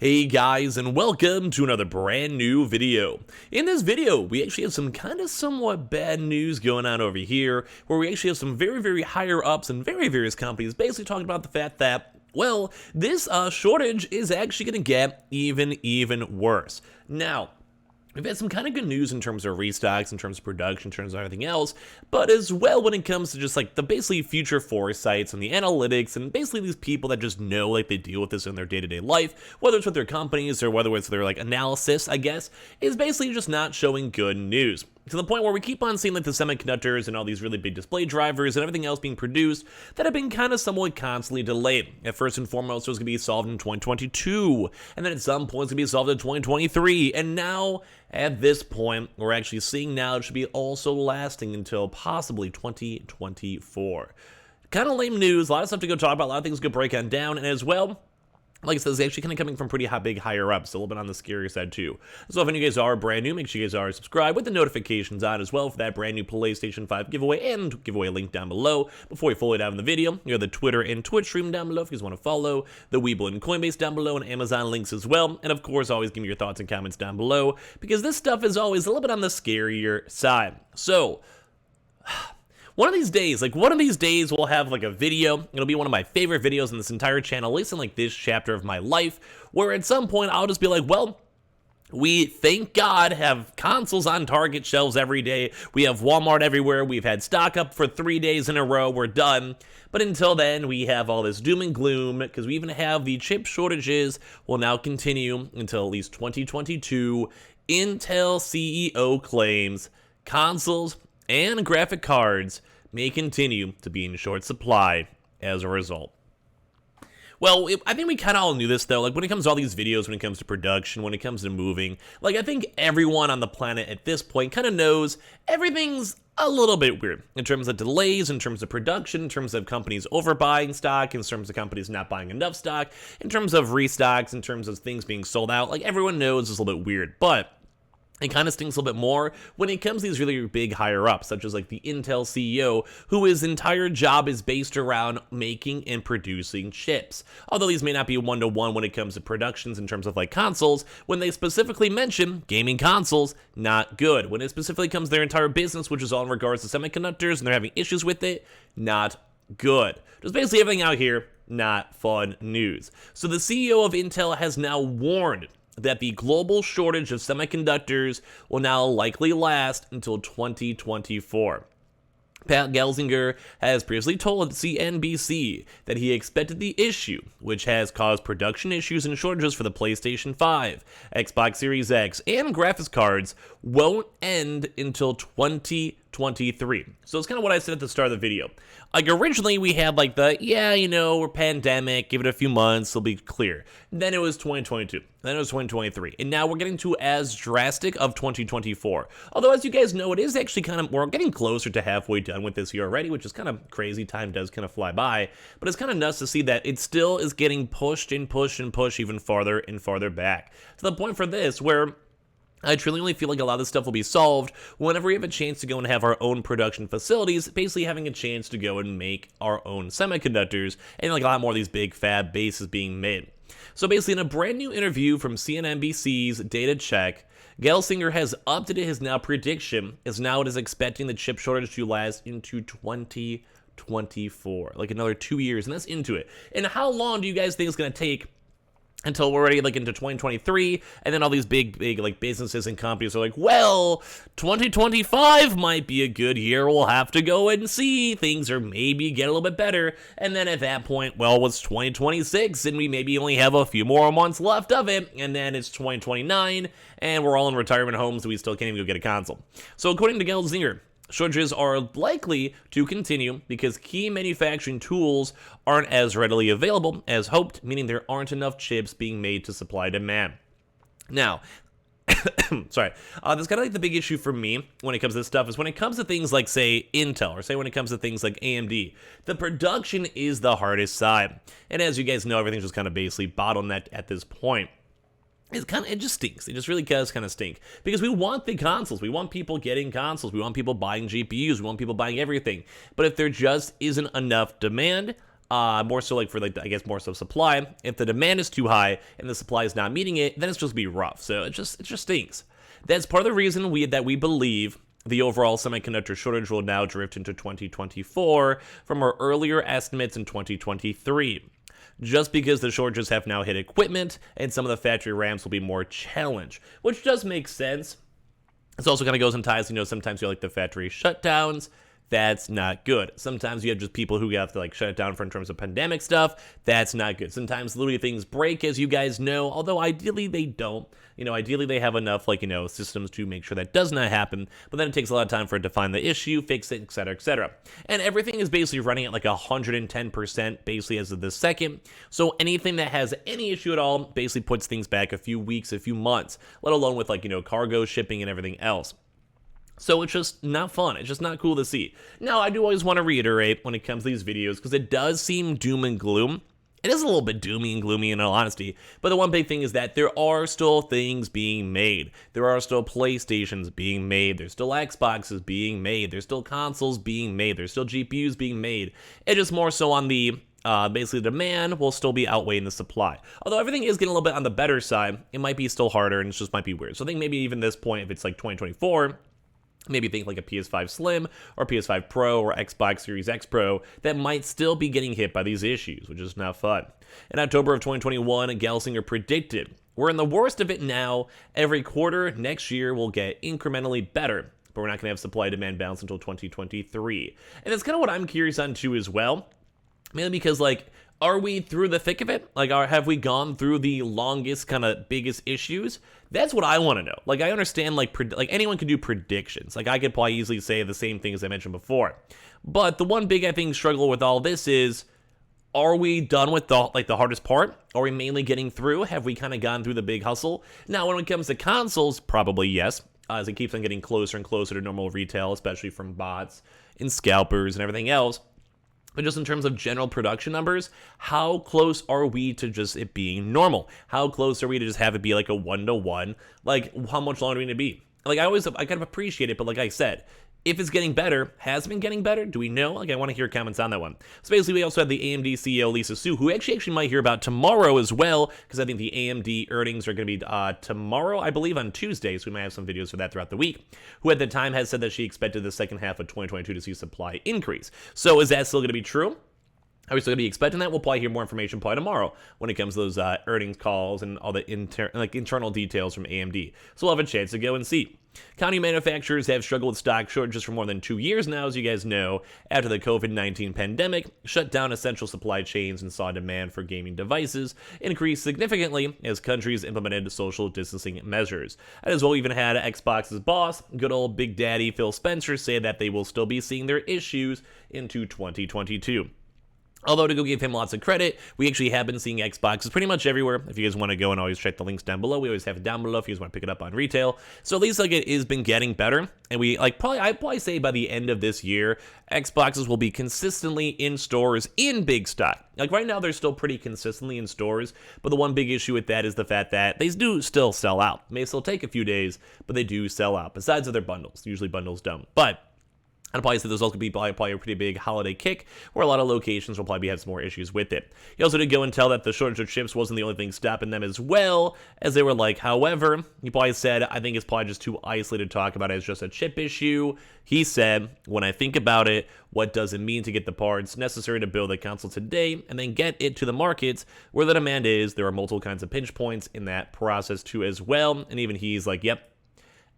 Hey guys, and welcome to another brand new video. In this video, we actually have some somewhat bad news going on over here, where we actually have some very higher ups and various companies basically talking about the fact that, well, this shortage is actually going to get even worse. Now, we've had some kind of good news in terms of restocks, in terms of production, in terms of everything else, but as well when it comes to just like the basically future foresights and the analytics and basically these people that just know like they deal with this in their day-to-day life, whether it's with their companies or whether it's their like analysis, I guess, is basically just not showing good news. To the point where we keep on seeing like the semiconductors and all these really big display drivers and everything else being produced that have been kind of somewhat constantly delayed. At first and foremost, it was going to be solved in 2022, and then at some point it's going to be solved in 2023, and now at this point we're actually seeing now it should be also lasting until possibly 2024. Kind of lame news, a lot of stuff to go talk about, a lot of things to go break on down, and as well, like I said, it's actually kind of coming from pretty big higher ups, a little bit on the scarier side too. So if any of you guys are brand new, make sure you guys are subscribed with the notifications on as well for that brand new PlayStation 5 giveaway and giveaway link down below. Before we fully dive in the video, you have the Twitter and Twitch stream down below if you guys want to follow, the Webull and Coinbase down below, and Amazon links as well. And of course, always give me your thoughts and comments down below because this stuff is always a little bit on the scarier side. So one of these days we'll have like a video, it'll be one of my favorite videos in this entire channel, at least in like this chapter of my life, where at some point I'll just be like, well, we, thank God, have consoles on Target shelves every day, we have Walmart everywhere, we've had stock up for 3 days in a row, we're done. But until then, we have all this doom and gloom, because we even have the chip shortages will now continue until at least 2022. Intel CEO claims consoles and graphic cards may continue to be in short supply as a result. Well, I think we kind of all knew this though, like when it comes to all these videos, when it comes to production, when it comes to moving, like I think everyone on the planet at this point kind of knows everything's a little bit weird in terms of delays, in terms of production, in terms of companies overbuying stock, in terms of companies not buying enough stock, in terms of restocks, in terms of things being sold out. Like everyone knows it's a little bit weird, but it kind of stinks a little bit more when it comes to these really big higher ups, such as like the Intel CEO, who his entire job is based around making and producing chips. Although these may not be one-to-one when it comes to productions in terms of like consoles, when they specifically mention gaming consoles, not good. When it specifically comes to their entire business, which is all in regards to semiconductors, and they're having issues with it, not good. Just basically everything out here, not fun news. So the CEO of Intel has now warned that the global shortage of semiconductors will now likely last until 2024. Pat Gelsinger has previously told CNBC that he expected the issue, which has caused production issues and shortages for the PlayStation 5, Xbox Series X, and graphics cards, won't end until 2023. So it's kind of what I said at the start of the video. Like originally we had like we're pandemic, give it a few months, it'll be clear. Then it was 2022, then it was 2023, and now we're getting to as drastic of 2024. Although as you guys know, it is actually we're getting closer to halfway done with this year already, which is kind of crazy. Time does kind of fly by, but it's kind of nuts to see that it still is getting pushed even farther and farther back. To the point for this where I truly only feel like a lot of this stuff will be solved whenever we have a chance to go and have our own production facilities, basically having a chance to go and make our own semiconductors, and like a lot more of these big fab bases being made. So basically in a brand new interview from CNBC's Data Check, Gelsinger has updated his now prediction, as now it is expecting the chip shortage to last into 2024, like another 2 years, and that's into it. And how long do you guys think it's going to take until we're already like into 2023, and then all these big like businesses and companies are like, well, 2025 might be a good year, we'll have to go and see, things are maybe get a little bit better, and then at that point, well, it's 2026, and we maybe only have a few more months left of it, and then it's 2029, and we're all in retirement homes, so we still can't even go get a console. So according to Gelsinger, shortages are likely to continue because key manufacturing tools aren't as readily available as hoped, meaning there aren't enough chips being made to supply demand. Now, sorry, that's kind of like the big issue for me when it comes to this stuff is when it comes to things like, say, Intel, or say when it comes to things like AMD, the production is the hardest side. And as you guys know, everything's just kind of basically bottlenecked at this point. It just stinks. It just really does kind of stink because we want the consoles. We want people getting consoles. We want people buying GPUs. We want people buying everything. But if there just isn't enough demand, more so like for like I guess more so supply. If the demand is too high and the supply is not meeting it, then it's supposed to be rough. So it just stinks. That's part of the reason we believe the overall semiconductor shortage will now drift into 2024 from our earlier estimates in 2023. Just because the shortages have now hit equipment and some of the factory ramps will be more challenged, which does make sense. This also kind of goes in ties, sometimes you have like the factory shutdowns. That's not good. Sometimes you have just people who have to like shut it down for in terms of pandemic stuff. That's not good. Sometimes literally things break, as you guys know, although ideally they don't. Ideally they have enough systems to make sure that does not happen, but then it takes a lot of time for it to find the issue, fix it, etc., etc. And everything is basically running at like 110% basically as of this second. So anything that has any issue at all basically puts things back a few weeks, a few months, let alone with cargo shipping and everything else. So it's just not fun. It's just not cool to see. Now, I do always want to reiterate when it comes to these videos, because it does seem doom and gloom. It is a little bit doomy and gloomy in all honesty, but the one big thing is that there are still things being made. There are still PlayStations being made. There's still Xboxes being made. There's still consoles being made. There's still GPUs being made. It's just more so on the basically the demand will still be outweighing the supply. Although everything is getting a little bit on the better side, it might be still harder and it just might be weird. So I think maybe even this point, if it's like 2024, maybe think like a PS5 Slim or PS5 Pro or Xbox Series X Pro that might still be getting hit by these issues, which is not fun. In October of 2021, Gelsinger predicted, we're in the worst of it now. Every quarter next year will get incrementally better, but we're not going to have supply-demand balance until 2023. And that's kind of what I'm curious on too as well, mainly because are we through the thick of it? Have we gone through the longest, kind of biggest issues? That's what I want to know. I understand, anyone can do predictions. I could probably easily say the same thing as I mentioned before. But the one big, I think, struggle with all this is, are we done with the hardest part? Are we mainly getting through? Have we kind of gone through the big hustle? Now, when it comes to consoles, probably yes, as it keeps on getting closer and closer to normal retail, especially from bots and scalpers and everything else. But just in terms of general production numbers, how close are we to just it being normal? How close are we to just have it be like a 1-to-1? How much longer do we need to be? I kind of appreciate it, but like I said, if it's getting better, has it been getting better? Do we know? I want to hear comments on that one. So basically, we also have the AMD CEO, Lisa Su, who actually might hear about tomorrow as well, because I think the AMD earnings are going to be tomorrow, I believe, on Tuesday, so we might have some videos for that throughout the week, who at the time has said that she expected the second half of 2022 to see supply increase. So is that still going to be true? Are we still going to be expecting that? We'll probably hear more information probably tomorrow when it comes to those earnings calls and all the internal details from AMD. So we'll have a chance to go and see. County manufacturers have struggled with stock shortages for more than 2 years now, as you guys know, after the COVID-19 pandemic shut down essential supply chains and saw demand for gaming devices increase significantly as countries implemented social distancing measures. And as well, we even had Xbox's boss, good old Big Daddy Phil Spencer, say that they will still be seeing their issues into 2022. Although, to go give him lots of credit, we actually have been seeing Xboxes pretty much everywhere. If you guys want to go and always check the links down below, we always have it down below if you guys want to pick it up on retail. So at least it has been getting better. And we I'd probably say by the end of this year, Xboxes will be consistently in stores in big stock. Right now, they're still pretty consistently in stores, but the one big issue with that is the fact that they do still sell out. It may still take a few days, but they do sell out. Besides other bundles, usually bundles don't. But I'd probably say there's also going to be probably a pretty big holiday kick where a lot of locations will probably have some more issues with it. He also did go and tell that the shortage of chips wasn't the only thing stopping them as well, as they were however, he probably said, I think it's probably just too isolated to talk about it as just a chip issue. He said, when I think about it, what does it mean to get the parts necessary to build a console today and then get it to the markets where the demand is? There are multiple kinds of pinch points in that process too as well. And even he's like, yep,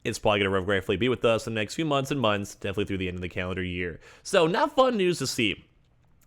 it's probably going to regretfully be with us in the next few months and months, definitely through the end of the calendar year. So not fun news to see.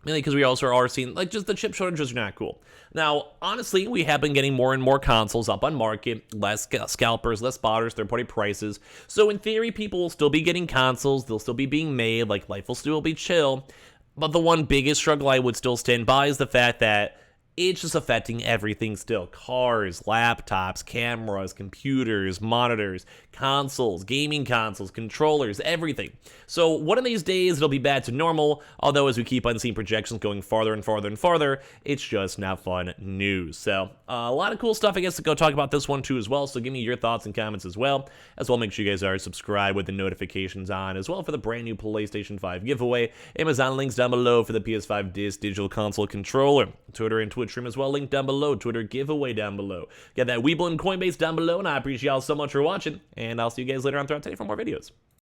Mainly because we also are seeing, just the chip shortages are not cool. Now, honestly, we have been getting more and more consoles up on market, less scalpers, less spotters, third-party prices. So in theory, people will still be getting consoles, they'll still be being made, life will still be chill. But the one biggest struggle I would still stand by is the fact that it's just affecting everything still. Cars, laptops, cameras, computers, monitors, consoles, gaming consoles, controllers, everything. So one of these days it'll be back to normal, although as we keep on seeing projections going farther and farther and farther, it's just not fun news. So a lot of cool stuff, I guess, to go talk about this one too as well, so give me your thoughts and comments as well. Make sure you guys are subscribed with the notifications on as well for the brand new PlayStation 5 giveaway. Amazon links down below for the PS5 Digital Console controller. Twitter and Twitch stream as well, link down below. Twitter giveaway down below. Got that Weeble and Coinbase down below, and I appreciate y'all so much for watching, and I'll see you guys later on throughout today for more videos.